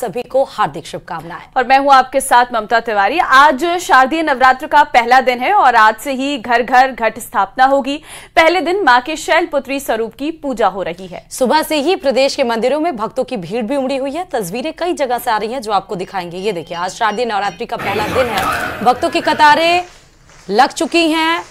सभी को हार्दिक शुभकामनाएं। और मैं हूं आपके साथ ममता तिवारी। आज शारदीय नवरात्र का पहला दिन है और आज से ही घर घर घट स्थापना होगी। पहले दिन मां के शैलपुत्री स्वरूप की पूजा हो रही है। सुबह से ही प्रदेश के मंदिरों में भक्तों की भीड़ भी उमड़ी हुई है। तस्वीरें कई जगह से आ रही हैं जो आपको दिखाएंगे। ये देखिए, आज शारदीय नवरात्रि का पहला दिन है। भक्तों की कतारें लग चुकी हैं,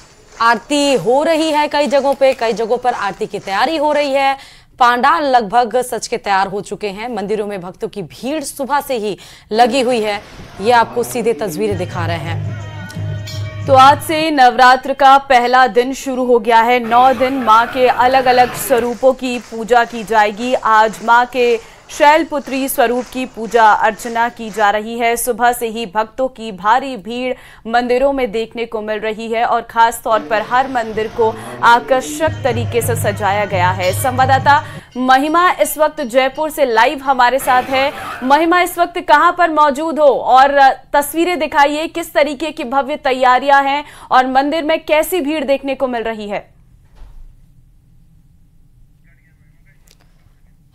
आरती हो रही है। कई जगहों पर आरती की तैयारी हो रही है। पांडाल लगभग सज के तैयार हो चुके हैं। मंदिरों में भक्तों की भीड़ सुबह से ही लगी हुई है। ये आपको सीधे तस्वीरें दिखा रहे हैं। तो आज से नवरात्र का पहला दिन शुरू हो गया है। 9 दिन मां के अलग अलग स्वरूपों की पूजा की जाएगी। आज मां के शैलपुत्री स्वरूप की पूजा अर्चना की जा रही है। सुबह से ही भक्तों की भारी भीड़ मंदिरों में देखने को मिल रही है और खास तौर पर हर मंदिर को आकर्षक तरीके से सजाया गया है। संवाददाता महिमा इस वक्त जयपुर से लाइव हमारे साथ है। महिमा, इस वक्त कहां पर मौजूद हो और तस्वीरें दिखाइए, किस तरीके की भव्य तैयारियां हैं और मंदिर में कैसी भीड़ देखने को मिल रही है?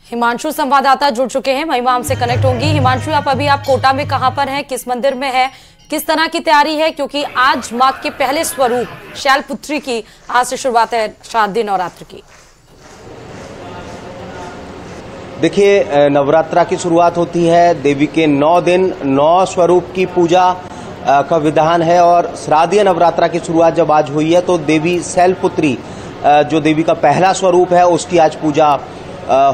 हिमांशु संवाददाता जुड़ चुके हैं, महिमा हमसे कनेक्ट होंगी। हिमांशु, आप कोटा में कहां पर हैं, किस मंदिर में है, किस तरह की तैयारी है? क्योंकि आज मां के पहले स्वरूप शैलपुत्री की आज से शुरुआत है शारदीय नवरात्र की। देखिए, नवरात्रा की शुरुआत होती है। देवी के 9 दिन 9 स्वरूप की पूजा का विधान है और शारदीय नवरात्रा की शुरुआत जब आज हुई है तो देवी शैलपुत्री जो देवी का पहला स्वरूप है उसकी आज पूजा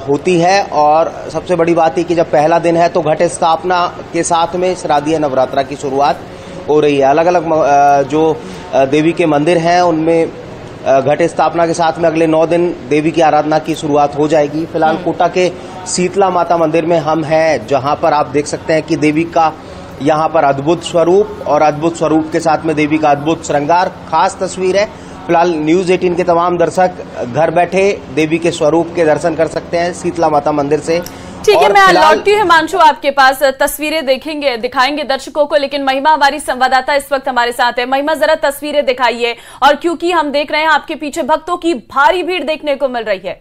होती है। और सबसे बड़ी बात है कि जब पहला दिन है तो घट स्थापना के साथ में शारदीय नवरात्रा की शुरुआत हो रही है। अलग अलग जो देवी के मंदिर हैं उनमें घट स्थापना के साथ में अगले 9 दिन देवी की आराधना की शुरुआत हो जाएगी। फिलहाल कोटा के शीतला माता मंदिर में हम हैं, जहां पर आप देख सकते हैं कि देवी का यहां पर अद्भुत स्वरूप और अद्भुत स्वरूप के साथ में देवी का अद्भुत श्रृंगार खास तस्वीर है। फिलहाल न्यूज़ 18 के तमाम दर्शक घर बैठे देवी के स्वरूप के दर्शन कर सकते हैं शीतला माता मंदिर से। ठीक है, मैं लौटती हूँ हिमांशु आपके पास, तस्वीरें दिखाएंगे दर्शकों को, लेकिन महिमा हमारी संवाददाता इस वक्त हमारे साथ है। महिमा, जरा तस्वीरें दिखाइए। और क्योंकि हम देख रहे हैं आपके पीछे भक्तों की भारी भीड़ देखने को मिल रही है।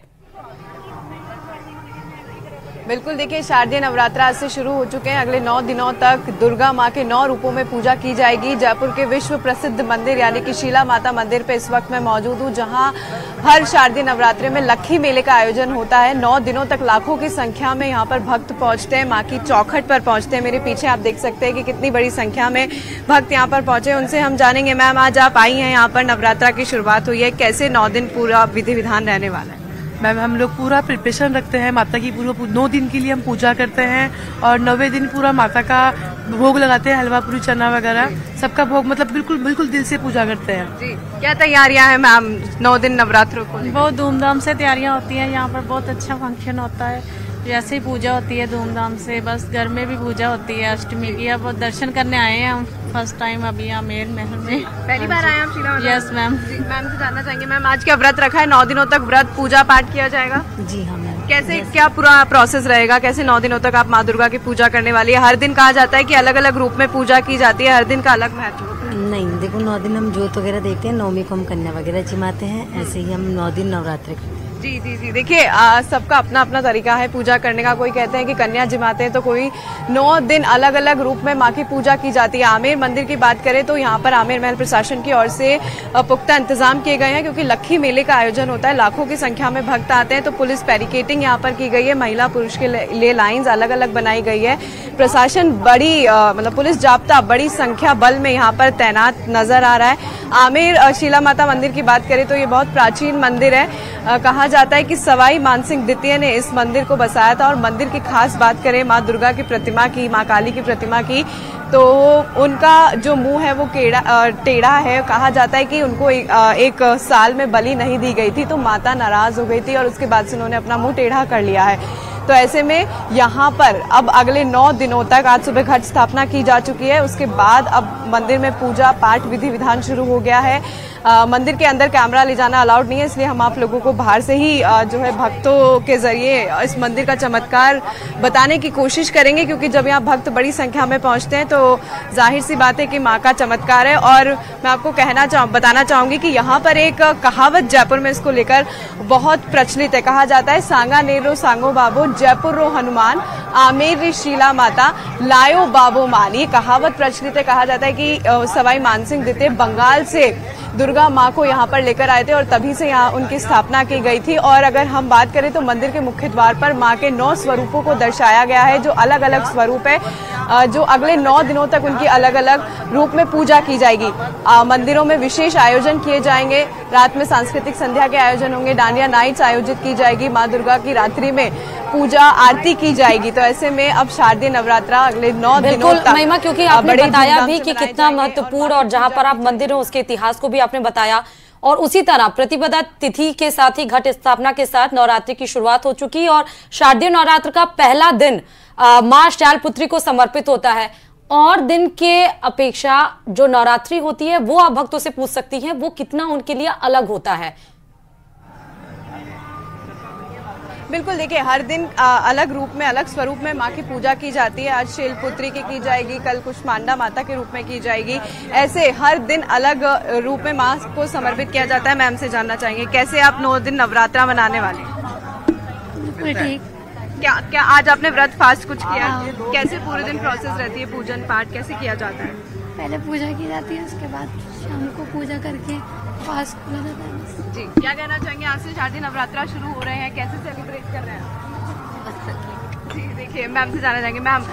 बिल्कुल, देखिए, शारदीय नवरात्र आज से शुरू हो चुके हैं। अगले 9 दिनों तक दुर्गा मां के 9 रूपों में पूजा की जाएगी। जयपुर के विश्व प्रसिद्ध मंदिर यानी कि शीला माता मंदिर पे इस वक्त मैं मौजूद हूं, जहां हर शारदीय नवरात्रि में लक्खी मेले का आयोजन होता है। 9 दिनों तक लाखों की संख्या में यहां पर भक्त पहुंचते हैं, मां की चौखट पर पहुंचते हैं। मेरे पीछे आप देख सकते हैं कि कितनी बड़ी संख्या में भक्त यहाँ पर पहुंचे। उनसे हम जानेंगे, मैम आज आप आई हैं यहाँ पर, नवरात्रा की शुरुआत हुई है, कैसे 9 दिन पूरा विधि विधान रहने वाला है? मैम, हम लोग पूरा प्रिपरेशन रखते हैं माता की। पूरा 9 दिन के लिए हम पूजा करते हैं और 9वें दिन पूरा माता का भोग लगाते हैं, हलवा पूरी चना वगैरह सबका भोग, मतलब बिल्कुल दिल से पूजा करते हैं। जी, क्या तैयारियां हैं मैम 9 दिन नवरात्रों को? बहुत धूमधाम से तैयारियां होती हैं यहाँ पर, बहुत अच्छा फंक्शन होता है। जैसे ही पूजा होती है धूमधाम से, बस घर में भी पूजा होती है अष्टमी की। अब दर्शन करने आए हैं हम फर्स्ट टाइम अभी आमेर महल में। पहली बार आए हम शीला? Yes ma'am. मैम से जानना चाहेंगे, मैम आज क्या व्रत रखा है? 9 दिनों तक व्रत पूजा पाठ किया जाएगा? जी हाँ मैम। कैसे क्या पूरा प्रोसेस रहेगा? कैसे 9 दिनों तक आप माँ दुर्गा की पूजा करने वाली है? हर दिन कहा जाता है कि अलग अलग रूप में पूजा की जाती है, हर दिन का अलग महत्व होता है। नहीं, देखो 9 दिन हम जोत वगैरह देखते हैं, 9वीं को हम कन्या वगैरह जिमाते हैं, ऐसे ही हम 9 दिन नवरात्रि करते हैं। जी, देखिए, सबका अपना अपना तरीका है पूजा करने का। कोई कहते हैं कि कन्या जिमाते हैं तो कोई 9 दिन अलग अलग रूप में माँ की पूजा की जाती है। आमेर मंदिर की बात करें तो यहाँ पर आमेर महल प्रशासन की ओर से पुख्ता इंतजाम किए गए हैं, क्योंकि लक्खी मेले का आयोजन होता है, लाखों की संख्या में भक्त आते हैं। तो पुलिस बैरिकेडिंग यहाँ पर की गई है, महिला पुरुष के लिए लाइन्स अलग अलग बनाई गई है। प्रशासन बड़ी मतलब पुलिस जाब्ता बड़ी संख्या बल में यहाँ पर तैनात नजर आ रहा है। आमेर शीला माता मंदिर की बात करें तो ये बहुत प्राचीन मंदिर है। कहा जाता है कि सवाई मानसिंह द्वितीय ने इस मंदिर को बसाया था। और मंदिर की खास बात करें माँ दुर्गा की प्रतिमा की, माँ काली की प्रतिमा की, तो उनका जो मुंह है वो टेढ़ा है। कहा जाता है कि उनको एक साल में बलि नहीं दी गई थी तो माता नाराज हो गई थी और उसके बाद से उन्होंने अपना मुंह टेढ़ा कर लिया है। तो ऐसे में यहाँ पर अब अगले 9 दिनों तक, आज सुबह घट स्थापना की जा चुकी है, उसके बाद अब मंदिर में पूजा पाठ विधि विधान शुरू हो गया है। मंदिर के अंदर कैमरा ले जाना अलाउड नहीं है, इसलिए हम आप लोगों को बाहर से ही जो है भक्तों के जरिए इस मंदिर का चमत्कार बताने की कोशिश करेंगे, क्योंकि जब यहाँ भक्त बड़ी संख्या में पहुंचते हैं तो जाहिर सी बात है कि माँ का चमत्कार है। और मैं आपको बताना चाहूंगी कि यहाँ पर एक कहावत जयपुर में इसको लेकर बहुत प्रचलित है। कहा जाता है सांगा नेरो सांगो बाबो जयपुर रो हनुमान आमेर रे शीला माता लायो बाबो मान। ये कहावत प्रचलित है। कहा जाता है कि सवाई मानसिंह द्वितीय बंगाल से दुर्गा माँ को यहाँ पर लेकर आए थे और तभी से यहाँ उनकी स्थापना की गई थी। और अगर हम बात करें तो मंदिर के मुख्य द्वार पर माँ के 9 स्वरूपों को दर्शाया गया है, जो अलग अलग स्वरूप है, जो अगले 9 दिनों तक उनकी अलग अलग रूप में पूजा की जाएगी। मंदिरों में विशेष आयोजन किए जाएंगे, रात में सांस्कृतिक संध्या के आयोजन होंगे, डांडिया नाइट्स आयोजित की जाएगी, माँ दुर्गा की रात्रि में पूजा आरती की जाएगी। तो ऐसे में अब शारदीय नवरात्रा अगले 9 दिनों तक महिमा, क्योंकि आपने बताया भी कि कितना महत्वपूर्ण और जहां पर आप मंदिर हो उसके इतिहास को भी आपने बताया, और उसी तरह प्रतिपदा तिथि के साथ ही घट स्थापना के साथ नवरात्रि की शुरुआत हो चुकी और शारदीय नवरात्र का पहला दिन मां शैलपुत्री को समर्पित होता है। और दिन के अपेक्षा जो नवरात्रि होती है वो आप भक्तों से पूछ सकती हैं, वो कितना उनके लिए अलग होता है। बिल्कुल, देखिए हर दिन अलग रूप में, अलग स्वरूप में माँ की पूजा की जाती है। आज शैलपुत्री की जाएगी, कल कुष्मांडा माता के रूप में की जाएगी। ऐसे हर दिन अलग रूप में माँ को समर्पित किया जाता है। मैम से जानना चाहेंगे कैसे आप 9 दिन नवरात्रा मनाने वाले? ठीक। क्या आज आपने व्रत फास्ट कुछ किया? कैसे पूरे दिन प्रोसेस रहती है, पूजन पाठ कैसे किया जाता है? पहले पूजा की जाती है, उसके बाद शाम को पूजा करके फास्ट खुला जाता है। जी, क्या कहना चाहेंगे? आज से शारदीय नवरात्रा शुरू हो रहे हैं, कैसे सेलिब्रेट कर रहे हैं? जी, देखिए मैम से जानना चाहेंगे। मैम,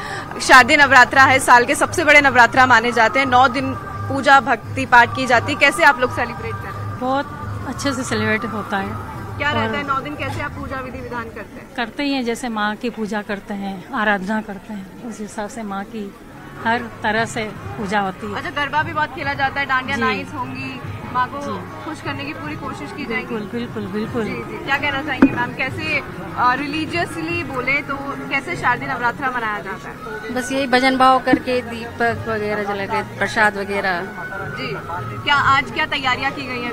शारदीय नवरात्रा है, साल के सबसे बड़े नवरात्रा माने जाते हैं, 9 दिन पूजा भक्ति पाठ की जाती है, कैसे आप लोग सेलिब्रेट कर रहे हैं? बहुत अच्छे से सेलिब्रेट होता है। क्या रहता है 9 दिन, कैसे आप पूजा विधि विधान करते हैं? करते ही हैं, जैसे माँ की पूजा करते हैं, आराधना करते हैं, उस हिसाब से माँ की हर तरह से पूजा होती है। अच्छा, गरबा भी बहुत खेला जाता है, डांडिया नाइट्स होंगी, माँ को खुश करने की पूरी कोशिश की जाएगी। बिल्कुल बिल्कुल बिल्कुल। जी जी, क्या कहना चाहेंगी मैम, कैसे रिलीजियसली बोले तो कैसे शारदीय नवरात्रा मनाया जाता है? बस यही भजन भाव करके, दीपक वगैरह जला के, प्रसाद वगैरह। जी, क्या आज क्या तैयारियां की गई है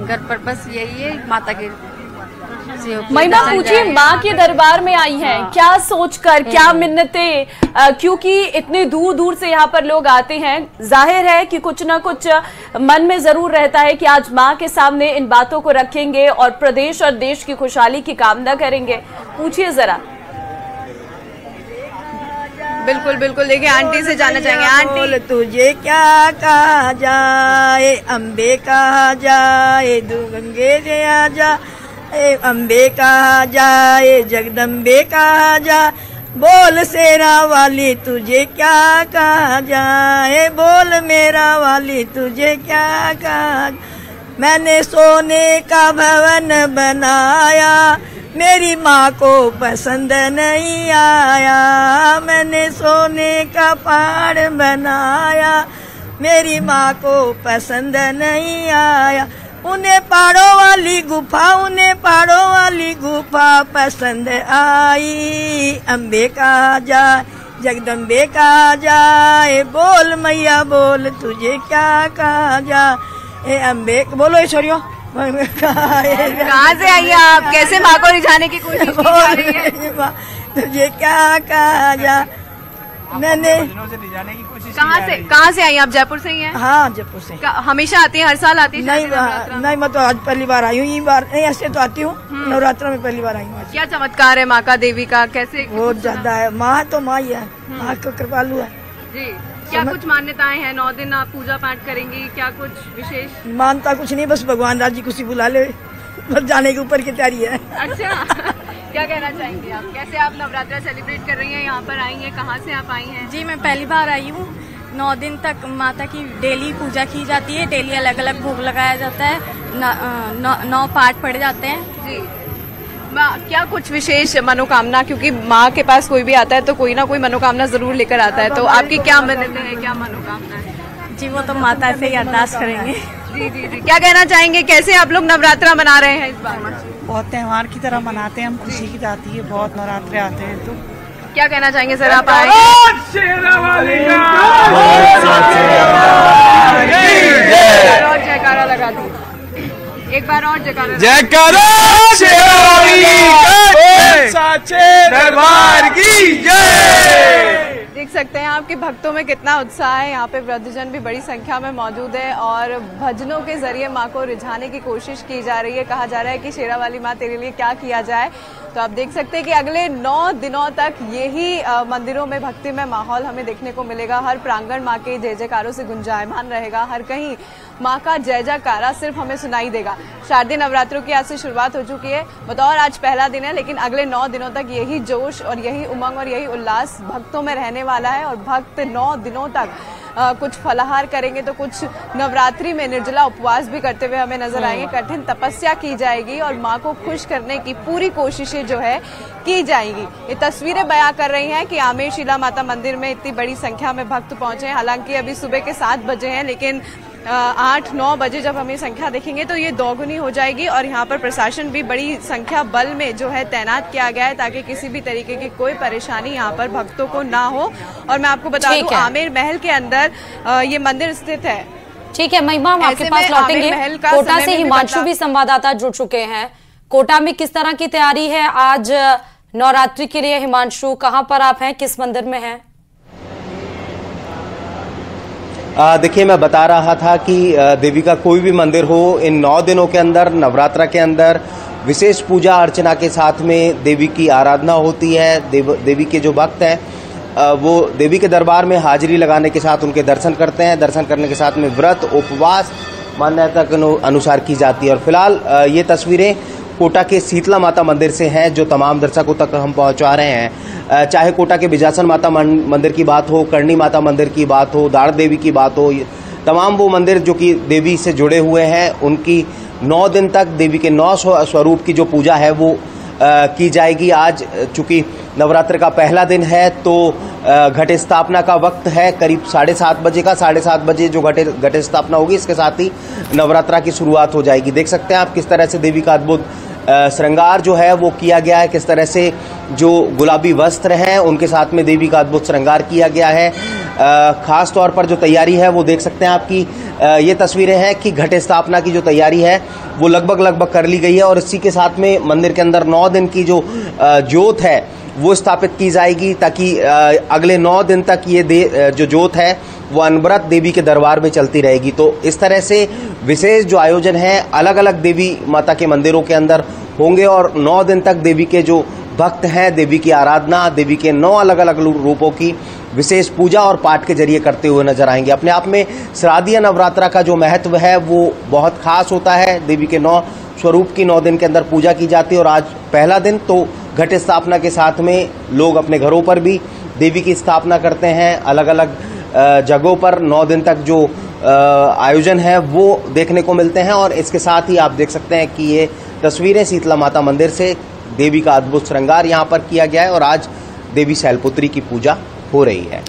घर पर? बस यही है, माता के महिमा पूछिए, माँ के दरबार में आई हैं, क्या सोचकर, क्या मिन्नतें, क्योंकि इतने दूर दूर से यहाँ पर लोग आते हैं, जाहिर है कि कुछ ना कुछ मन में जरूर रहता है कि आज माँ के सामने इन बातों को रखेंगे और प्रदेश और देश की खुशहाली की कामना करेंगे। पूछिए जरा। बिल्कुल बिल्कुल, देखिए आंटी से जानना चाहेंगे। आंटी, तुझे क्या कहा जाए, अम्बे कहा जाए, दो गंगे से आ जा, अम्बे कहा जाए, जगदम्बे कहा जाए, बोल शेरा वाली तुझे क्या कहा जाए, बोल मेरा वाली तुझे क्या कहा। मैंने सोने का भवन बनाया, मेरी माँ को पसंद नहीं आया, मैंने सोने का पहाड़ बनाया, मेरी माँ को पसंद नहीं आया, उन्हें पहाड़ों वाली गुफा, उन्हें पहाड़ों वाली गुफा पसंद आई, अम्बे कहा जाए, जगदम्बे कहा जाए, बोल मैया बोल तुझे क्या कहा जाए, अम्बे बोलो ऐश्वर्यो। कहाँ से आई आप, कैसे माँ को रिझाने की कोशिश की जा रही है? तुझे क्या कहा जा, मैंने कहाँ से आई आप? जयपुर से ही हैं? हाँ, जयपुर से। हमेशा आती है, हर साल आती है? नहीं, मैं तो आज पहली बार आई हूँ, ये बार नहीं, ऐसे तो आती हूँ, नवरात्र में पहली बार आई हूँ। क्या चमत्कार है माँ का, देवी का, कैसे? बहुत ज्यादा है, माँ तो माँ ही है, माँ को कृपालु है जी। क्या कुछ मान्यताएं हैं? 9 दिन आप पूजा पाठ करेंगी, क्या कुछ विशेष? मानता कुछ नहीं, बस भगवान राजी खुशी बुला ले, बस जाने के ऊपर की तैयारी है। अच्छा, क्या कहना चाहेंगे आप, कैसे आप नवरात्रा सेलिब्रेट कर रही हैं, यहाँ पर आई हैं, कहाँ से आप आई हैं? जी, मैं पहली बार आई हूँ। 9 दिन तक माता की डेली पूजा की जाती है, डेली अलग अलग भोग लगाया जाता है, 9 पाठ पढ़े जाते हैं। जी, क्या कुछ विशेष मनोकामना, क्योंकि माँ के पास कोई भी आता है तो कोई ना कोई मनोकामना जरूर लेकर आता है, तो आपकी क्या मन्नतें हैं, क्या मनोकामना है? जी, वो तो माता से ही अरदास करेंगे। जी जी जी, क्या कहना चाहेंगे, कैसे आप लोग नवरात्रा मना रहे हैं इस बार? बहुत त्योहार की तरह मनाते हैं हम, खुशी की आती है, बहुत नवरात्रे आते हैं। तो क्या कहना चाहेंगे सर, आप आए? जयकारा एक बार और जयकारा दरबार की जय। देख सकते हैं आपके भक्तों में कितना उत्साह है। यहाँ पे वृद्धजन भी बड़ी संख्या में मौजूद है और भजनों के जरिए माँ को रिझाने की कोशिश की जा रही है। कहा जा रहा है कि शेरा वाली माँ तेरे लिए क्या किया जाए। तो आप देख सकते हैं कि अगले 9 दिनों तक यही मंदिरों में भक्तिमय माहौल हमें देखने को मिलेगा। हर प्रांगण माँ के जय जयकारों से गुंजायमान रहेगा। हर कहीं माँ का जय जयकारा सिर्फ हमें सुनाई देगा। शारदीय नवरात्रों की आज से शुरुआत हो चुकी है। बतौर आज पहला दिन है, लेकिन अगले 9 दिनों तक यही जोश और यही उमंग और यही उल्लास भक्तों में रहने वाला है। और भक्त 9 दिनों तक कुछ फलाहार करेंगे तो कुछ नवरात्रि में निर्जला उपवास भी करते हुए हमें नजर आएंगे। कठिन तपस्या की जाएगी और माँ को खुश करने की पूरी कोशिशें जो है की जाएंगी। ये तस्वीरें बयां कर रही हैं कि आमेर शीला माता मंदिर में इतनी बड़ी संख्या में भक्त पहुंचे हैं। हालांकि अभी सुबह के 7 बजे हैं, लेकिन 8-9 बजे जब हमें संख्या देखेंगे तो ये दोगुनी हो जाएगी। और यहाँ पर प्रशासन भी बड़ी संख्या बल में जो है तैनात किया गया है ताकि किसी भी तरीके की कोई परेशानी यहाँ पर भक्तों को ना हो। और मैं आपको बता दूं, आमेर महल के अंदर ये मंदिर स्थित है। ठीक है महिमा, हम आपके पास लौटेंगे। कोटा से हिमांशु भी संवाददाता जुड़ चुके हैं। कोटा में किस तरह की तैयारी है आज नवरात्रि के लिए? हिमांशु, कहाँ पर आप हैं, किस मंदिर में हैं? देखिए, मैं बता रहा था कि देवी का कोई भी मंदिर हो, इन 9 दिनों के अंदर, नवरात्रा के अंदर विशेष पूजा अर्चना के साथ में देवी की आराधना होती है। देवी के जो भक्त हैं वो देवी के दरबार में हाजिरी लगाने के साथ उनके दर्शन करते हैं। दर्शन करने के साथ में व्रत उपवास मान्यता के अनुसार की जाती है। और फिलहाल ये तस्वीरें कोटा के शीतला माता मंदिर से हैं जो तमाम दर्शकों तक हम पहुंचा रहे हैं। चाहे कोटा के बिजासन माता मंदिर की बात हो, करणी माता मंदिर की बात हो, दाड़ देवी की बात हो, तमाम वो मंदिर जो कि देवी से जुड़े हुए हैं, उनकी 9 दिन तक देवी के 9 स्वरूप की जो पूजा है वो की जाएगी। आज चूंकि नवरात्र का पहला दिन है तो घट स्थापना का वक्त है करीब 7:30 बजे का। 7:30 बजे जो घट स्थापना होगी, इसके साथ ही नवरात्रा की शुरुआत हो जाएगी। देख सकते हैं आप किस तरह से देवी का अद्भुत श्रृंगार जो है वो किया गया है। किस तरह से जो गुलाबी वस्त्र हैं उनके साथ में देवी का अद्भुत श्रृंगार किया गया है। खास तौर पर जो तैयारी है वो देख सकते हैं आपकी ये तस्वीरें हैं कि घट स्थापना की जो तैयारी है वो लगभग कर ली गई है। और इसी के साथ में मंदिर के अंदर 9 दिन की जो ज्योत है वो स्थापित की जाएगी ताकि अगले 9 दिन तक ये जो ज्योत है वो अनवरत देवी के दरबार में चलती रहेगी। तो इस तरह से विशेष जो आयोजन है अलग अलग देवी माता के मंदिरों के अंदर होंगे और 9 दिन तक देवी के जो भक्त हैं देवी की आराधना, देवी के 9 अलग अलग रूपों की विशेष पूजा और पाठ के जरिए करते हुए नजर आएंगे। अपने आप में शारदीय नवरात्रा का जो महत्व है वो बहुत खास होता है। देवी के 9 स्वरूप की 9 दिन के अंदर पूजा की जाती है और आज पहला दिन तो घट स्थापना के साथ में लोग अपने घरों पर भी देवी की स्थापना करते हैं। अलग अलग जगहों पर 9 दिन तक जो आयोजन है वो देखने को मिलते हैं। और इसके साथ ही आप देख सकते हैं कि ये तस्वीरें शीतला माता मंदिर से देवी का अद्भुत श्रृंगार यहाँ पर किया गया है और आज देवी शैलपुत्री की पूजा हो रही है।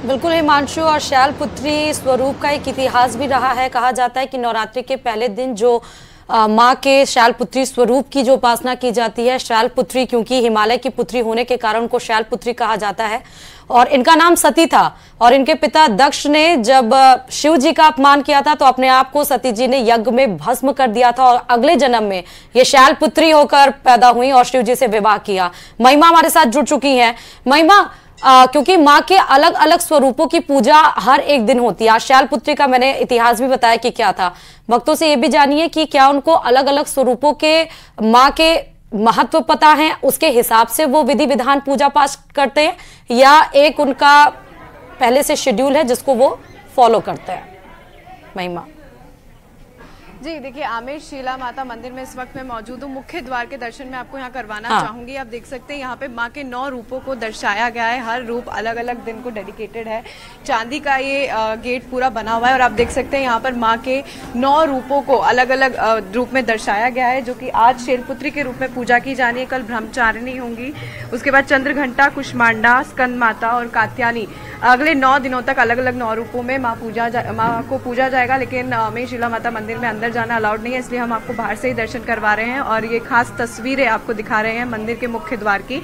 बिल्कुल हिमांशु, और शैलपुत्री स्वरूप का एक इतिहास भी रहा है। कहा जाता है कि नवरात्रि के पहले दिन जो माँ के शैलपुत्री स्वरूप की जो उपासना की जाती है, शैलपुत्री क्योंकि हिमालय की पुत्री होने के कारण उनको शैलपुत्री कहा जाता है। और इनका नाम सती था और इनके पिता दक्ष ने जब शिव जी का अपमान किया था तो अपने आप को सती जी ने यज्ञ में भस्म कर दिया था और अगले जन्म में ये शैलपुत्री होकर पैदा हुई और शिव जी से विवाह किया। महिमा हमारे साथ जुड़ चुकी हैं। महिमा, क्योंकि माँ के अलग अलग स्वरूपों की पूजा हर एक दिन होती है, आज शैलपुत्री का मैंने इतिहास भी बताया कि क्या था। भक्तों से ये भी जानिए कि क्या उनको अलग अलग स्वरूपों के माँ के महत्व पता है, उसके हिसाब से वो विधि विधान पूजा पाठ करते हैं, या एक उनका पहले से शेड्यूल है जिसको वो फॉलो करते हैं? महिमा जी देखिए, आमेर शीला माता मंदिर में इस वक्त मैं मौजूद हूँ। मुख्य द्वार के दर्शन मैं आपको यहाँ करवाना चाहूंगी। आप देख सकते हैं यहाँ पे माँ के 9 रूपों को दर्शाया गया है। हर रूप अलग अलग दिन को डेडिकेटेड है। चांदी का ये गेट पूरा बना हुआ है और आप देख सकते हैं यहाँ पर माँ के 9 रूपों को अलग अलग रूप में दर्शाया गया है, जो कि आज शैलपुत्री के रूप में पूजा की जानी है। कल ब्रह्मचारिणी होंगी, उसके बाद चंद्रघंटा, कुष्मांडा, स्कंद माता और कात्यायनी। अगले 9 दिनों तक अलग अलग 9 रूपों में माँ को पूजा जाएगा। लेकिन आमेर शीला माता मंदिर में अंदर जाना अलाउड नहीं है, इसलिए हम आपको बाहर से ही दर्शन करवा रहे हैं। और ये खास तस्वीरें आपको दिखा रहे हैं मंदिर के मुख्य द्वार की।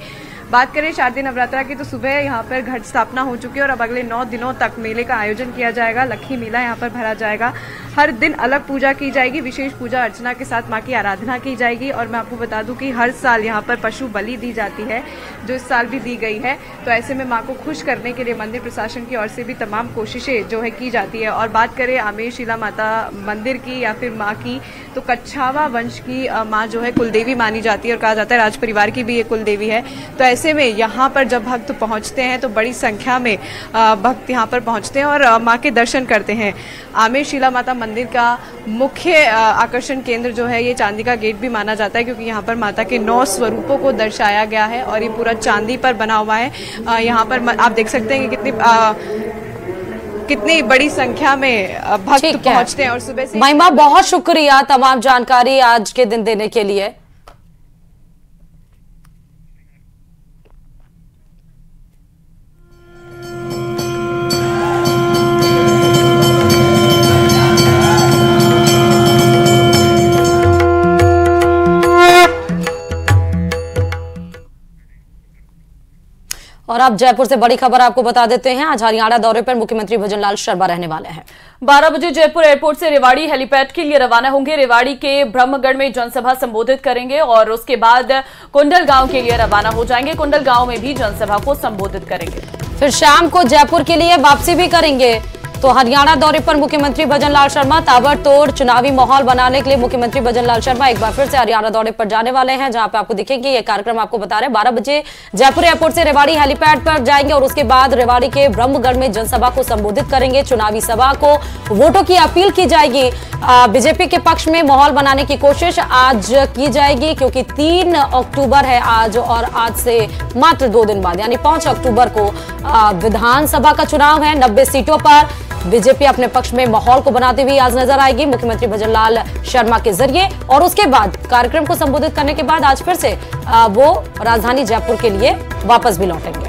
बात करें शारदीय नवरात्रा की तो सुबह यहाँ पर घट स्थापना हो चुकी है और अब अगले 9 दिनों तक मेले का आयोजन किया जाएगा। लक्खी मेला यहाँ पर भरा जाएगा। हर दिन अलग पूजा की जाएगी, विशेष पूजा अर्चना के साथ माँ की आराधना की जाएगी। और मैं आपको बता दूं कि हर साल यहाँ पर पशु बलि दी जाती है, जो इस साल भी दी गई है। तो ऐसे में माँ को खुश करने के लिए मंदिर प्रशासन की ओर से भी तमाम कोशिशें जो है की जाती है। और बात करें आमेर शिला माता मंदिर की या फिर माँ की, तो कच्छावा वंश की माँ जो है कुलदेवी मानी जाती है और कहा जाता है राज परिवार की भी ये कुलदेवी है। तो ऐसे में यहाँ पर जब भक्त पहुँचते हैं तो बड़ी संख्या में भक्त यहाँ पर पहुँचते हैं और माँ के दर्शन करते हैं। आमेर शिला माता मंदिर का मुख्य आकर्षण केंद्र जो है ये चांदी का गेट भी माना जाता है, क्योंकि यहाँ पर माता के 9 स्वरूपों को दर्शाया गया है और ये पूरा चांदी पर बना हुआ है। यहाँ पर आप देख सकते हैं कि कितनी बड़ी संख्या में भक्त पहुंचते हैं और सुबह से। महिमा, बहुत शुक्रिया तमाम जानकारी आज के दिन देने के लिए। और अब जयपुर से बड़ी खबर आपको बता देते हैं। आज हरियाणा दौरे पर मुख्यमंत्री भजनलाल शर्मा रहने वाले हैं। 12 बजे जयपुर एयरपोर्ट से रेवाड़ी हेलीपैड के लिए रवाना होंगे। रेवाड़ी के ब्रह्मगढ़ में जनसभा संबोधित करेंगे और उसके बाद कुंडल गांव के लिए रवाना हो जाएंगे। कुंडल गांव में भी जनसभा को संबोधित करेंगे। फिर शाम को जयपुर के लिए वापसी भी करेंगे। तो हरियाणा दौरे पर मुख्यमंत्री भजनलाल शर्मा, ताबड़तोड़ चुनावी माहौल बनाने के लिए मुख्यमंत्री भजनलाल शर्मा एक बार फिर से हरियाणा दौरे पर जाने वाले हैं, जहां पे आपको दिखेंगे ये कार्यक्रम आपको बता रहे हैं। 12 बजे जयपुर एयरपोर्ट से रेवाड़ी हेलीपैड पर जाएंगे और उसके बाद रेवाड़ी के ब्रह्मगढ़ में जनसभा को संबोधित करेंगे। चुनावी सभा को वोटों की अपील की जाएगी। बीजेपी के पक्ष में माहौल बनाने की कोशिश आज की जाएगी, क्योंकि 3 अक्टूबर है आज और आज से मात्र 2 दिन बाद यानी 5 अक्टूबर को विधानसभा का चुनाव है। 90 सीटों पर बीजेपी अपने पक्ष में माहौल को बनाती हुई आज नजर आएगी मुख्यमंत्री भजनलाल शर्मा के जरिए। और उसके बाद कार्यक्रम को संबोधित करने के बाद आज फिर से वो राजधानी जयपुर के लिए वापस भी लौटेंगे।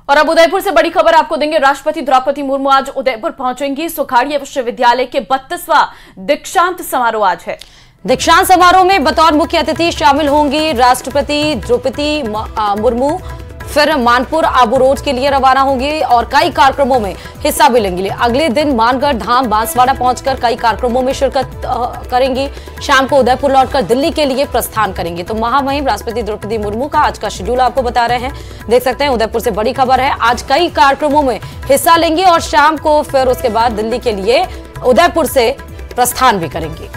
और अब उदयपुर से बड़ी खबर आपको देंगे। राष्ट्रपति द्रौपदी मुर्मू आज उदयपुर पहुंचेंगी। सुखाड़िया विश्वविद्यालय के 32वां दीक्षांत समारोह आज है। दीक्षांत समारोह में बतौर मुख्य अतिथि शामिल होंगी राष्ट्रपति द्रौपदी मुर्मू। फिर मानपुर आबू रोड के लिए रवाना होंगी और कई कार्यक्रमों में हिस्सा भी लेंगी। अगले दिन मानगढ़ धाम बांसवाड़ा पहुंचकर कई कार्यक्रमों में शिरकत करेंगी। शाम को उदयपुर लौटकर दिल्ली के लिए प्रस्थान करेंगे। तो महामहिम राष्ट्रपति द्रौपदी मुर्मू का आज का शेड्यूल आपको बता रहे हैं। देख सकते हैं उदयपुर से बड़ी खबर है। आज कई कार्यक्रमों में हिस्सा लेंगी और शाम को फिर उसके बाद दिल्ली के लिए उदयपुर से प्रस्थान भी करेंगी।